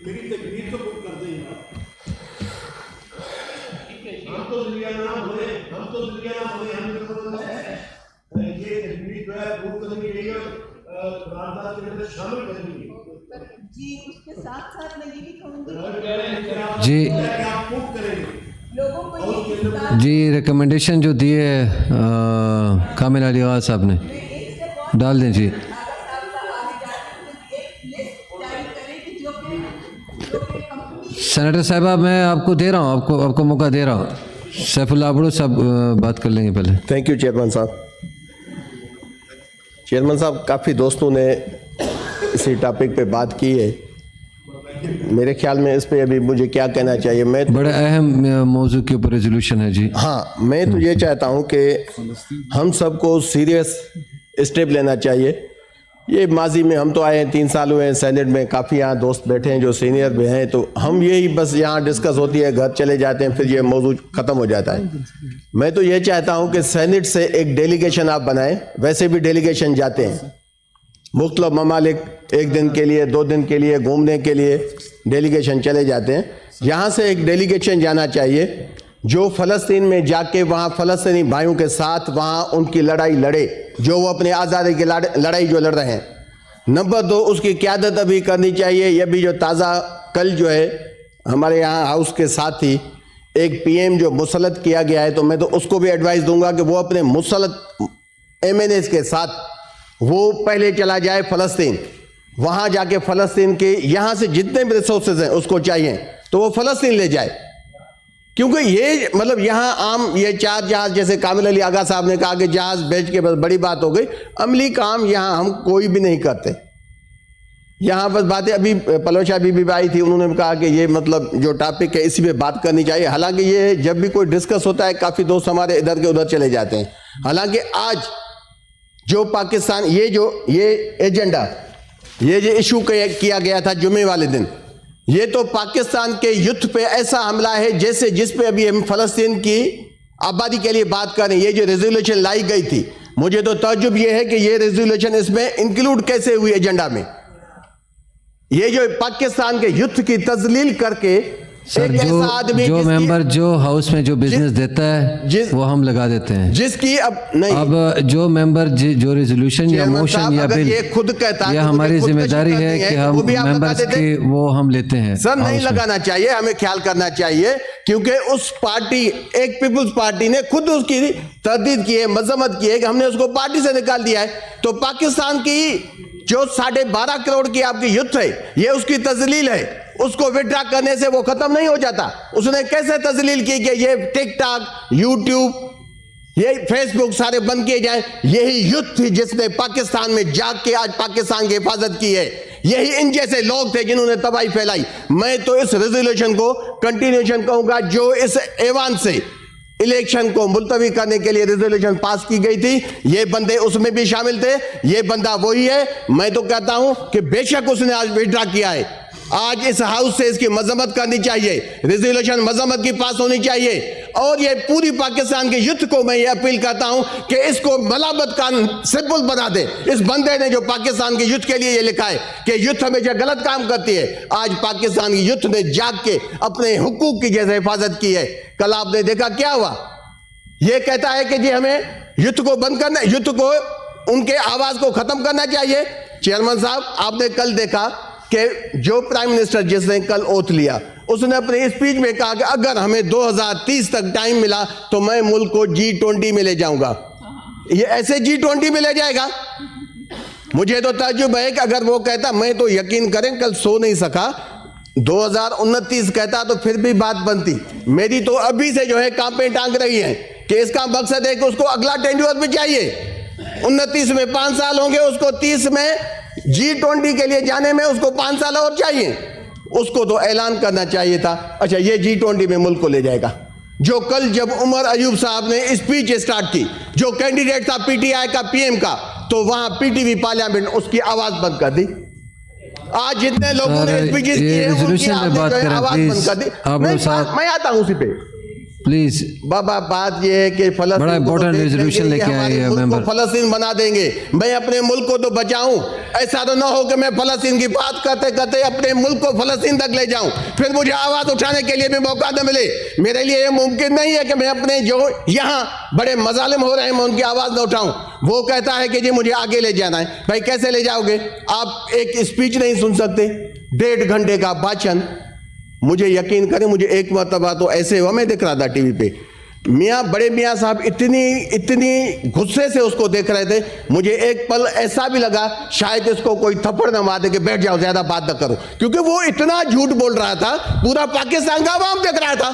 मेरी तकरीर तो बुक कर दें यार। हम तो दुनिया ना बोले, हम तो दुनिया ना बोले, हम तो बोले ये तकरीर जो है बुक करने के लिए रामदास के अंदर शामिल करेंगे जी। उसके साथ साथ मैं ये भी कहूँगी जी आप बुक करेंगे लोगों को ये जी रिकमेंडेशन जो दिए कामिल अली आगा साहब ने डाल दें जी। सेनेटर साहबा मैं आपको दे रहा हूँ, आपको मौका दे रहा हूँ। सैफुल्लाह अबड़ो साहब बात कर लेंगे पहले। थैंक यू चेयरमैन साहब। चेयरमैन साहब काफ़ी दोस्तों ने इसी टॉपिक पे बात की है। मेरे ख्याल में इस पे अभी मुझे क्या कहना चाहिए। मैं बड़े अहम मौजू के ऊपर रेजोल्यूशन है जी। हाँ, मैं तो ये चाहता हूँ कि हम सबको सीरियस स्टेप लेना चाहिए। ये माजी में हम तो आए हैं, 3 साल हुए हैं सेनेट में, काफ़ी यहाँ दोस्त बैठे हैं जो सीनियर भी हैं, तो हम यही बस यहाँ डिस्कस होती है, घर चले जाते हैं, फिर ये मौजू ख़त्म हो जाता है। मैं तो ये चाहता हूँ कि सेनेट से एक डेलीगेशन आप बनाएं। वैसे भी डेलीगेशन जाते हैं मुख्तलिफ ममालिक, 1 दिन के लिए 2 दिन के लिए घूमने के लिए डेलीगेशन चले जाते हैं। यहाँ से एक डेलीगेशन जाना चाहिए जो फ़लस्तीन में जाके वहाँ फ़लस्तीनी भाइयों के साथ वहाँ उनकी लड़ाई लड़े, जो वो अपने आज़ादी की लड़ाई जो लड़ रहे हैं। नंबर 2, उसकी क़यादत अभी करनी चाहिए। ये भी जो ताज़ा कल जो है हमारे यहाँ हाउस के साथ ही एक PM जो मुसल्लत किया गया है, तो मैं तो उसको भी एडवाइस दूंगा कि वो अपने मुसल्लत MNAs के साथ वो पहले चला जाए फ़लस्तीन। वहाँ जाके फ़लस्तीन के यहाँ से जितने भी रिसोर्सेज हैं उसको चाहिए तो वो फ़लस्तीन ले जाए, क्योंकि ये मतलब यहाँ आम ये 4 जहाज़, जैसे कामिल अली आगा साहब ने कहा कि जहाज़ बेच के बस बड़ी बात हो गई, अमली काम यहाँ हम कोई भी नहीं करते। यहाँ बस बातें, अभी पलोशा बीबी आई थी, उन्होंने कहा कि ये मतलब जो टॉपिक है इसी पे बात करनी चाहिए। हालांकि ये जब भी कोई डिस्कस होता है काफ़ी दोस्त हमारे इधर के उधर चले जाते हैं। हालांकि आज जो पाकिस्तान ये एजेंडा ये जो इशू किया गया था जुमे वाले दिन, ये तो पाकिस्तान के युद्ध पे ऐसा हमला है जैसे जिस पे अभी हम फ़लस्तीन की आबादी के लिए बात करें। ये जो रेजोल्यूशन लाई गई थी, मुझे तो ताज्जुब ये है कि ये रेजोल्यूशन इसमें इंक्लूड कैसे हुई एजेंडा में। ये जो पाकिस्तान के युद्ध की तजलील करके सर, जो मेंबर जो हाउस में जो बिजनेस देता है वो हम लगा देते हैं, जिसकी अब नहीं, अब जो मेंबर जो रेजोल्यूशन या मोशन या बिल ये खुद कहता है, यह हमारी जिम्मेदारी है कि हम मेंबर्स की वो हम लेते हैं। सर नहीं लगाना चाहिए, हमें ख्याल करना चाहिए, क्योंकि उस पार्टी एक पीपुल्स पार्टी ने खुद उसकी तरदीद की है, मजम्मत की है कि हमने उसको पार्टी से निकाल दिया है। तो पाकिस्तान की जो 12.5 करोड़ की आपकी युद्ध है, ये उसकी तजलील है। उसको विड्रा करने से वो खत्म नहीं हो जाता। उसने कैसे तजलील की कि ये टिकटॉक, यूट्यूब, ये फेसबुक सारे बंद किए जाएं। यही युद्ध थी जिसने पाकिस्तान में जाग के आज पाकिस्तान की हिफाजत की है। यही इन जैसे लोग थे जिन्होंने तबाही फैलाई। मैं तो इस रेजोल्यूशन को कंटिन्यूशन कहूंगा, जो इस ऐवान से इलेक्शन को मुलतवी करने के लिए रेजोल्यूशन पास की गई थी, ये बंदे उसमें भी शामिल थे। ये बंदा वही है। मैं तो कहता हूं कि बेशक उसने आज विड्रा किया है, आज इस हाउस से इसकी मजम्मत करनी चाहिए, रेजोल्यूशन मजम्मत की पास होनी चाहिए। और ये पूरी पाकिस्तान के युद्ध को मैं ये अपील करता हूं कि इसको मलामत का सिंबल बना दे। इस बंदे ने जो पाकिस्तान के युद्ध के लिए ये लिखा है कि युद्ध हमेशा गलत काम करती है, आज पाकिस्तान की युद्ध ने जाग के अपने हुकूक की जैसे हिफाजत की है। कल आपने देखा क्या हुआ, ये कहता है कि जी हमें युद्ध को बंद करना, युद्ध को उनके आवाज को खत्म करना चाहिए। चेयरमैन साहब, आपने कल देखा कि जो प्राइम मिनिस्टर जिसने कल ओथ लिया, उसने अपने स्पीच में कहा कि अगर हमें 2030 तक टाइम मिला तो मैं मुल्क को G20 में ले जाऊंगा। ये ऐसे G20 में ले जाएगा? मुझे तो ताज्जुब है कि अगर वो कहता, मैं तो यकीन करें कल सो नहीं सका, 2029 कहता तो फिर भी बात बनती। मेरी तो अभी से जो है कांपे टांग रही है कि इसका मकसद है कि उसको अगला टेन्योर भी चाहिए। 29 में 5 साल होंगे, उसको 30 में G20 के लिए जाने में उसको 5 साल और चाहिए। उसको तो ऐलान करना चाहिए था, अच्छा ये G20 में मुल्क को ले जाएगा। जो कल जब उमर अयूब साहब ने स्पीच स्टार्ट की, जो कैंडिडेट था PTI का PM का, तो वहां PTV पार्लियामेंट उसकी आवाज बंद कर दी। आज जितने लोगों ने स्पीचेस किए उनकी आवाज बंद कर दी। मैं आता हूं उसी पे। प्लीज। बाबा बात ये है कि बड़ा फलस्तीन important resolution लेके आए हैं member। फलस्तीन बना देंगे, मैं अपने मुल्क को तो बचाऊं, ऐसा तो ना हो कि मैं फलस्तीन की बात करते करते अपने मुल्क को फलस्तीन तक ले जाऊं, फिर मुझे आवाज उठाने के लिए भी मौका न मिले। मेरे लिए ये मुमकिन नहीं है कि मैं अपने जो यहाँ बड़े मजालिम हो रहे हैं मैं उनकी आवाज न उठाऊं। वो कहता है कि जी मुझे आगे ले जाना है, भाई कैसे ले जाओगे? आप एक स्पीच नहीं सुन सकते, 1.5 घंटे का भाषण। मुझे यकीन करें, मुझे एक मरतबा तो ऐसे हुआ, मैं देख रहा था टीवी पे, बड़े मियाँ साहब इतनी गुस्से से उसको देख रहे थे, मुझे एक पल ऐसा भी लगा शायद इसको कोई थप्पड़ न मार दे कि बैठ जाओ, ज्यादा बात न करो, क्योंकि वो इतना झूठ बोल रहा था, पूरा पाकिस्तान का आवाम देख रहा था।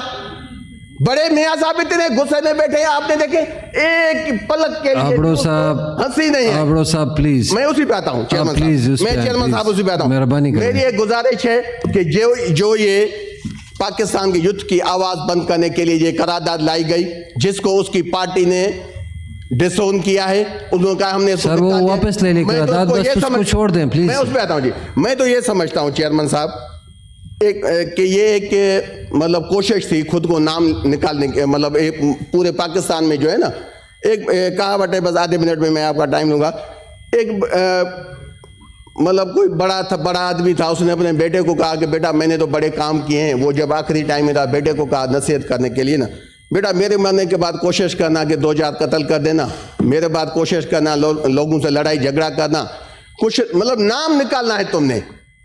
बड़े मियाँ साहब इतने गुस्से में बैठे, आपने देखे एक पलक के लिए आबड़ो साहब हंसी नहीं है। आबड़ो साहब प्लीज, मैं उसी पे आता हूँ चेयरमैन प्लीज साहब, उस पे मैं चेयरमैन साहब उसी पे आता हूँ। मेहरबानी करें। मेरी एक गुजारिश है कि जो ये पाकिस्तान के युद्ध की आवाज बंद करने के लिए ये करारदाद लाई गई, जिसको उसकी पार्टी ने डिसोन किया है, उन्होंने कहा हमने सर वो वापस ले लेकर करारदाद, बस उसको छोड़ दें प्लीज। मैं उस पे आता हूँ जी। मैं तो ये समझता हूँ चेयरमैन साहब कि ये एक मतलब कोशिश थी खुद को नाम निकालने की, मतलब एक पूरे पाकिस्तान में जो है ना एक कहावत है, बस आधे मिनट में मैं आपका टाइम लूंगा। एक मतलब कोई बड़ा आदमी था, उसने अपने बेटे को कहा कि बेटा मैंने तो बड़े काम किए हैं। वो जब आखिरी टाइम में था, बेटे को कहा नसीहत करने के लिए ना, बेटा मेरे मरने के बाद कोशिश करना कि 2000 कत्ल कर देना, मेरे बाद कोशिश करना लोगों से लड़ाई झगड़ा करना, कुछ मतलब नाम निकालना है तुमने।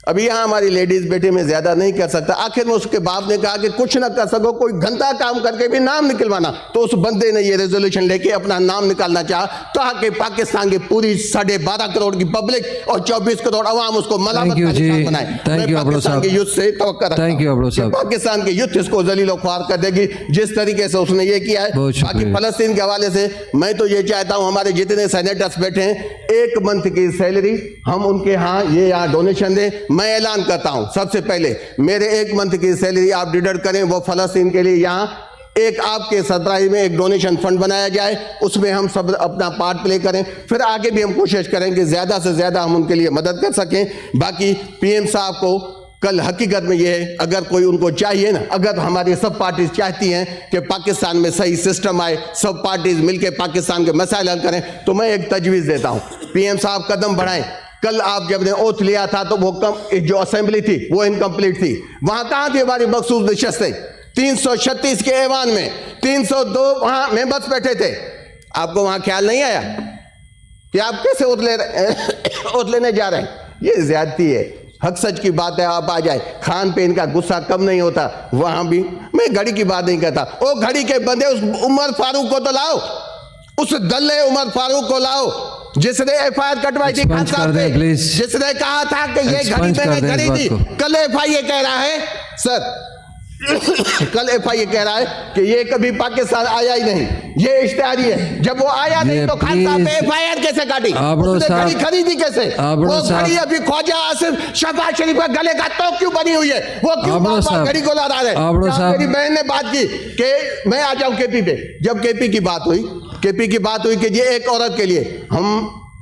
अभी यहाँ हमारी लेडीज बेटे में ज्यादा नहीं कर सकता, आखिर में उसके बाप ने कहा कि कुछ ना कर सको, कोई घंटा काम करके भी नाम निकलवाना, तो उस बंदे ने ये रेजोल्यूशन लेके अपना नाम निकालना चाहा, ताकि पाकिस्तान की पूरी 12.5 करोड़ की पब्लिक और 24 करोड़ अवाम उसको मलामत का निशान बनाए। पाकिस्तान के युद्ध से तवक्को रखता हूं, पाकिस्तान के युद्ध इसको जलीलो ख्वार कर देगी जिस तरीके से उसने ये किया है। बाकी फलस्तीन के हवाले से मैं तो ये चाहता हूं, हमारे जितने सेनेटर्स बैठे हैं, 1 मंथ की सैलरी हम उनके यहाँ ये यहाँ डोनेशन दें। मैं ऐलान करता हूं, सबसे पहले मेरे 1 मंथ की सैलरी आप डिडक्ट करें, वो फलस्तीन के लिए यहाँ एक आपके सरबराही में एक डोनेशन फंड बनाया जाए, उसमें हम सब अपना पार्ट प्ले करें। फिर आगे भी हम कोशिश करें कि ज्यादा से ज्यादा हम उनके लिए मदद कर सकें। बाकी पीएम साहब को कल हकीकत में ये है, अगर कोई उनको चाहिए ना, अगर हमारी सब पार्टीज चाहती हैं कि पाकिस्तान में सही सिस्टम आए, सब पार्टीज मिलकर पाकिस्तान के मसाइल हल करें, तो मैं एक तजवीज़ देता हूं, पीएम साहब कदम बढ़ाएं। कल आप जब ने ओथ लिया था तो वो जो असेंबली थी वो इनकम्प्लीट थी, वहां कहां थी हमारी मखसूस नशस्तें? 336 के ऐवान में 302 वहां मेंबर्स बैठे थे। आपको वहां ख्याल नहीं आया कि आप कैसे ओथ लेने जा रहे हैं? ये ज्यादती है। हक सच की बात है, आप आ जाए, खान पे इनका गुस्सा कम नहीं होता। वहां भी मैं घड़ी की बात नहीं करता, ओ घड़ी के बंदे उस उमर फारूक को तो लाओ, उस दल्ले उमर फारूक को लाओ जिसने एफआईआर कटवाई थी खान साहब पे, जिसने कहा था कि ये घड़ी मैंने खरीदी। कल एफआईआर कह रहा है सर, कल एफआईआर कह रहा है कि ये कभी पाकिस्तान आया ही नहीं, ये इश्तिहारी है। जब वो आया नहीं तो खान साहब पे एफआईआर कैसे काटी? उसने घड़ी खरीदी कैसे? वो घड़ी अभी ख्वाजा आसिफ शहबाज शरीफ का गले का तो क्यों बनी हुई है? वो क्यों बार घड़ी को ला रहा है? मेरी बहन ने बात की कि मैं आ जाऊं केपी पे। जब केपी की बात हुई कि ये एक औरत के लिए, हम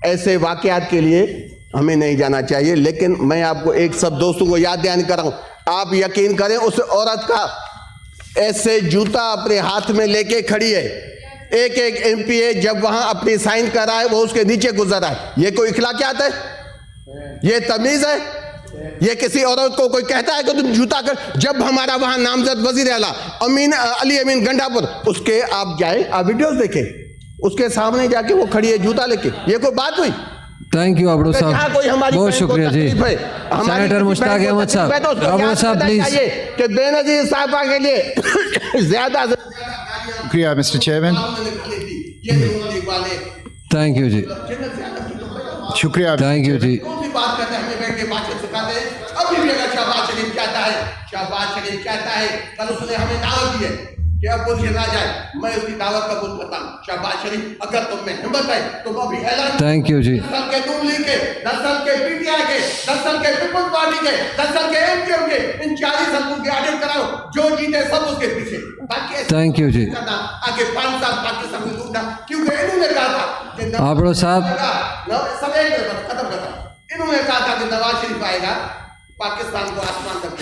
ऐसे वाकयात के लिए हमें नहीं जाना चाहिए। लेकिन मैं आपको एक सब दोस्तों को याद दहानी कर रहा हूं, आप यकीन करें उस औरत का ऐसे जूता अपने हाथ में लेके खड़ी है, एक एमपीए जब वहां अपनी साइन कर रहा है वो उसके नीचे गुजर रहा है। ये कोई इखलाकियात है? ये तमीज है? ये किसी औरत को कोई कहता है कि तुम जूता कर? जब हमारा वहां नामजद वजीर आला अली अमीन गंडापुर, उसके आप जाए, आप वीडियोस देखें, उसके सामने जाके वो खड़ी है जूता लेके, ये कोई बात हुई? थैंक यू आबड़ो साहब, बहुत शुक्रिया जी। सेनेटर मुश्ताक अहमद साहब, आबड़ो साहब प्लीज। कि बेनजीर साहबा के लिए ज्यादा शुक्रिया मिस्टर चेयरमैन, थैंक यू जी, शुक्रिया, थैंक यू जी। बात करते हैं, हमें बैठ के बातचीत सिखाते हैं। अभी भी अगर शहबाज शरीफ कहता है कल उसने हमें दावत दी है कि अब पोजीशन आ जाए, मैं उसकी दावत कबूल करता हूं। शहबाज शरीफ अगर तुम में हिम्मत है तो अभी ऐलान, थैंक यू जी, 10 के नून लीग के, 10 के पीटीआई के, 10 के पीपल्स पार्टी के, 10 के एमक्यूएम के, इन 40 हल्कों के ऑडिट कराओ, जो जीते सब उसके पीछे। बाकी थैंक यू जी। आगे 5 साल पाकिस्तान में लूटना, क्योंकि इन्होंने कहा था आबड़ो साहब, सब एक मिनट खत्म करता, इन्होंने कहा था कि नवाज शरीफ आएगा पाकिस्तान को आसमान तक।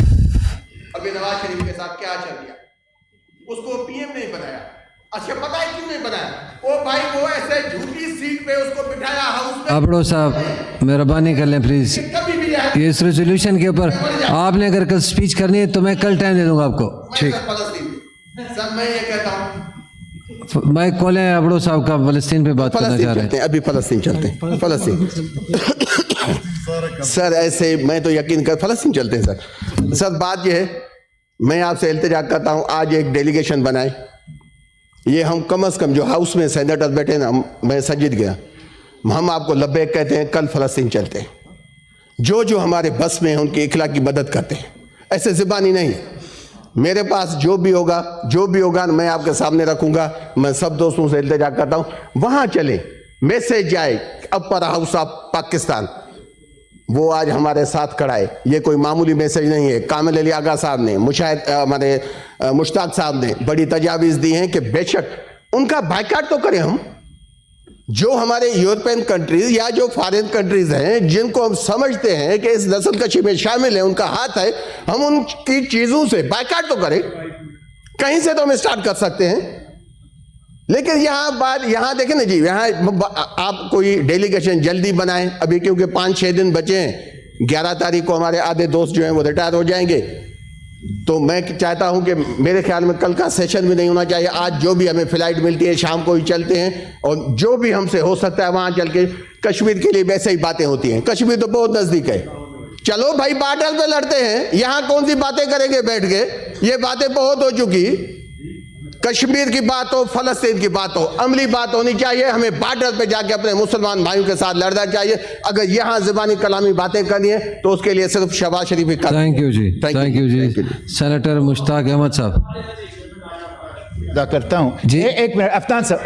अभी नवाज शरीफ के साथ क्या चल गया? उसको पीएम नहीं बनाया। अच्छा पता है क्यों नहीं बनाया? ओ भाई वो ऐसे झूठी सीट पे उसको बिठाया हाउस में। आबड़ो साहब मेहरबानी कर लें प्लीज, कभी भी आया। ये इस रेजोल्यूशन के ऊपर आपने अगर कल स्पीच करनी है तो मैं कल टाइम दे दूंगा आपको। ठीक सर, मैं ये कहता हूँ माइक खोलें, आबड़ो साहब का फलस्तीन पे बात करना फलस्तीन चाह रहे चलते हैं। हैं, अभी फलस्तीन चलते हैं। फलस्तीन सर ऐसे मैं तो यकीन कर फलस्तीन चलते हैं सर। सर बात ये है, मैं आपसे इल्तिजा करता हूँ आज एक डेलीगेशन बनाए। ये हम कम से कम जो हाउस में सेनेटर बैठे ना, मैं संजीत गया, हम आपको लब्बैक कहते हैं, कल फलस्तीन चलते हैं। जो जो हमारे बस में है उनकी इखला की मदद करते हैं, ऐसे ज़बानी नहीं। मेरे पास जो भी होगा मैं आपके सामने रखूंगा। मैं सब दोस्तों से इल्तिजा करता हूँ वहाँ चले, मैसेज जाए अपर हाउस ऑफ पाकिस्तान, वो आज हमारे साथ खड़ा है। ये कोई मामूली मैसेज नहीं है। कामिल अली आगा साहब ने, हमारे मुश्ताक साहब ने बड़ी तजावीज़ दी हैं कि बेशक उनका बायकाट तो करें हम। जो हमारे यूरोपियन कंट्रीज या जो फॉरेन कंट्रीज हैं जिनको हम समझते हैं कि इस नस्लकशी में शामिल है, उनका हाथ है, हम उनकी चीज़ों से बायकाट तो करें। कहीं से तो हम स्टार्ट कर सकते हैं। लेकिन यहाँ देखें ना जी, यहाँ आप कोई डेलीगेशन जल्दी बनाएं अभी, क्योंकि 5-6 दिन बचे हैं। 11 तारीख को हमारे आधे दोस्त जो हैं वो रिटायर हो जाएंगे। तो मैं चाहता हूं कि मेरे ख्याल में कल का सेशन भी नहीं होना चाहिए। आज जो भी हमें फ्लाइट मिलती है शाम को ही चलते हैं, और जो भी हमसे हो सकता है वहां चल के कश्मीर के लिए वैसे ही बातें होती हैं। कश्मीर तो बहुत नजदीक है, चलो भाई बॉर्डर पे लड़ते हैं। यहां कौन सी बातें करेंगे बैठ के, ये बातें बहुत हो चुकी। कश्मीर की बात हो, फलस्तीन की बात हो, अमली बात होनी चाहिए। हमें बॉर्डर पे जाके अपने मुसलमान भाइयों के साथ लड़ना चाहिए। अगर यहाँ ज़बानी कलामी बातें करनी है तो उसके लिए सिर्फ शहबाज शरीफ ही कर। Thank you ji, thank you ji. Senator Mushtaq Ahmad साहब करता हूँ जी। एक मिनट, अफनान साहब